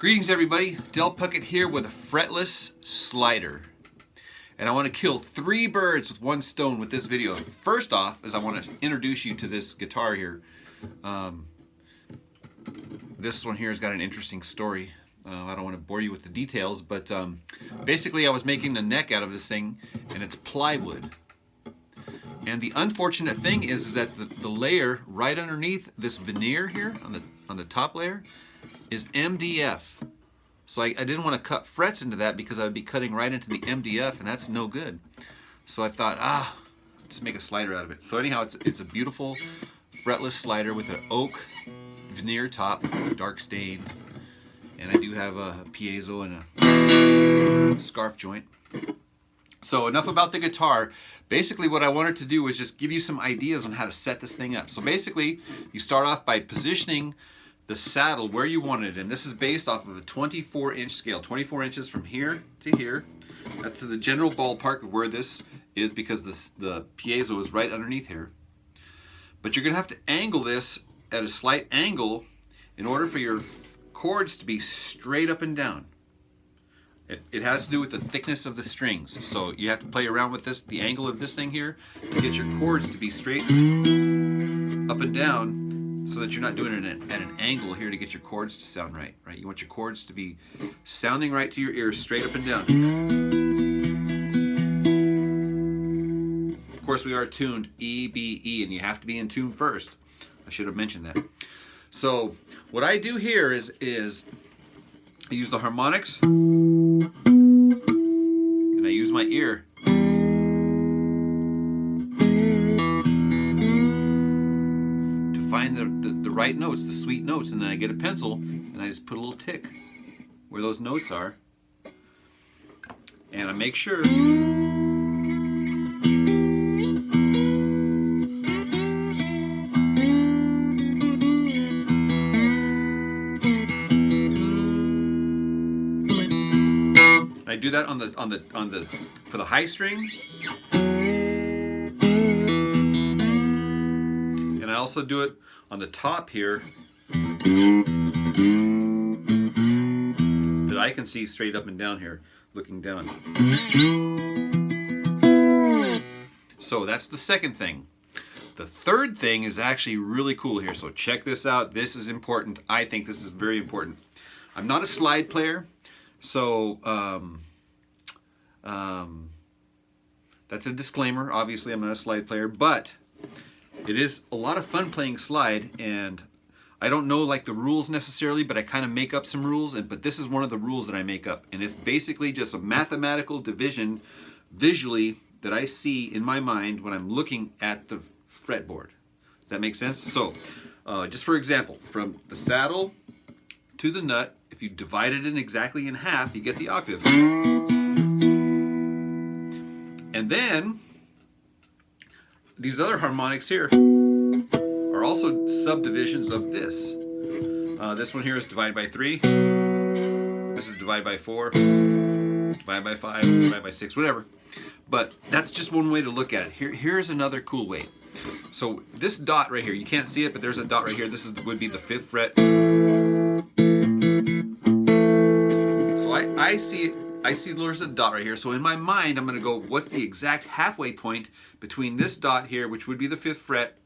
Greetings everybody, Del Puckett here with a fretless slider. And I want to kill 3 birds with 1 stone with this video. First off, is I want to introduce you to this guitar here. This one here has got an interesting story. I don't want to bore you with the details, but basically I was making a neck out of this thing, and it's plywood. And the unfortunate thing is that the layer right underneath this veneer here, on the top layer, is MDF. So I didn't want to cut frets into that because I would be cutting right into the MDF, and that's no good. So I thought, just make a slider out of it. So anyhow, it's a beautiful fretless slider with an oak veneer top, dark stain, and I do have a piezo and a scarf joint. So enough about the guitar. Basically what I wanted to do was just give you some ideas on how to set this thing up. So basically you start off by positioning the saddle where you want it, and this is based off of a 24-inch scale, 24 inches from here to here. That's the general ballpark of where this is, because the piezo is right underneath here. But you're gonna have to angle this at a slight angle in order for your chords to be straight up and down. It has to do with the thickness of the strings. So you have to play around with this, the angle of this thing here, to get your chords to be straight up and down, so that you're not doing it at an angle here to get your chords to sound right, right? You want your chords to be sounding right to your ears, straight up and down. Of course, we are tuned E, B, E, and you have to be in tune first. I should have mentioned that. So what I do here is I use the harmonics, and I use my ear to find the right notes, the sweet notes, and then I get a pencil and I just put a little tick where those notes are, and I make sure I do that on the for the high string, and I also do it on the top here that I can see straight up and down here, looking down. So that's the second thing. The third thing is actually really cool here. So check this out. This is important. I think this is very important. I'm not a slide player. So that's a disclaimer. Obviously, I'm not a slide player, but it is a lot of fun playing slide, and I don't know like the rules necessarily, but I kind of make up some rules, but this is one of the rules that I make up, and it's basically just a mathematical division visually that I see in my mind when I'm looking at the fretboard. Does that make sense? So just for example, from the saddle to the nut, if you divide it exactly in half, you get the octave. And then these other harmonics here are also subdivisions of this. This one here is divided by 3. This is divided by 4, divided by 5, divided by 6, whatever. But that's just one way to look at it. Here's another cool way. So this dot right here, you can't see it, but there's a dot right here. This would be the 5th fret. So I see it. I see there's a dot right here. So in my mind, I'm going to go, what's the exact halfway point between this dot here, which would be the 5th fret,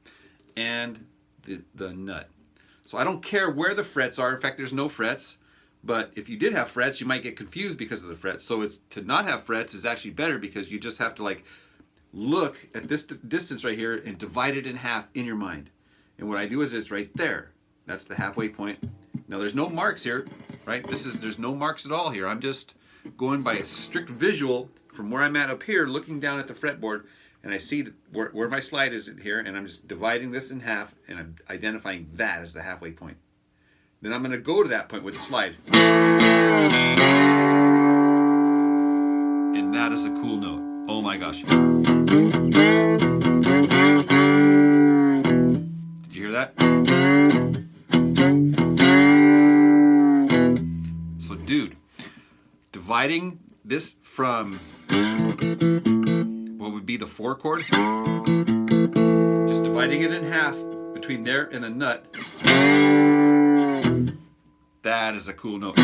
and the nut. So I don't care where the frets are. In fact, there's no frets. But if you did have frets, you might get confused because of the frets. So to not have frets is actually better, because you just have to like look at this distance right here and divide it in half in your mind. And what I do is it's right there. That's the halfway point. Now there's no marks here, right? There's no marks at all here. I'm just going by a strict visual from where I'm at up here, looking down at the fretboard, and I see where my slide is here, and I'm just dividing this in half, and I'm identifying that as the halfway point. Then I'm going to go to that point with the slide, and that is a cool note. Oh my gosh. Did you hear that? So dude, dividing this from what would be the 4 chord, just dividing it in half between there and the nut, That is a cool note.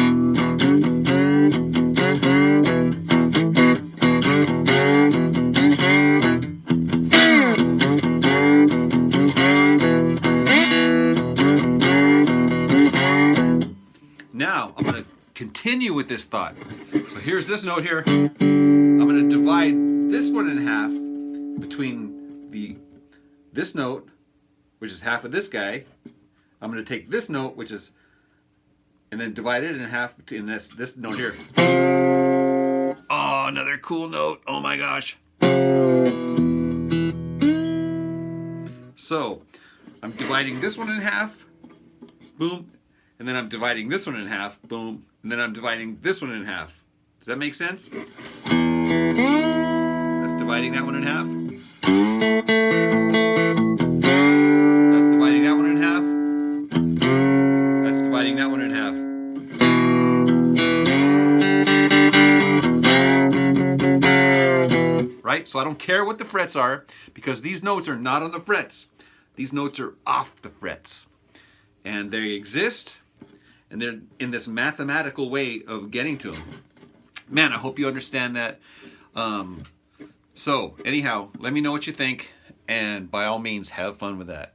Now, I'm going to continue with this thought. So here's this note here. I'm going to divide this one in half between this note, which is half of this guy. I'm going to take this note, which is, and then divide it in half between this note here. Oh, another cool note. Oh my gosh. So, I'm dividing this one in half. Boom. And then I'm dividing this one in half, boom, and then I'm dividing this one in half. Does that make sense? That's dividing that one in half. That's dividing that one in half. That's dividing that one in half. Right? So I don't care what the frets are, because these notes are not on the frets. These notes are off the frets. And they exist. And they're in this mathematical way of getting to them. Man, I hope you understand that. So, anyhow, let me know what you think. And by all means, have fun with that.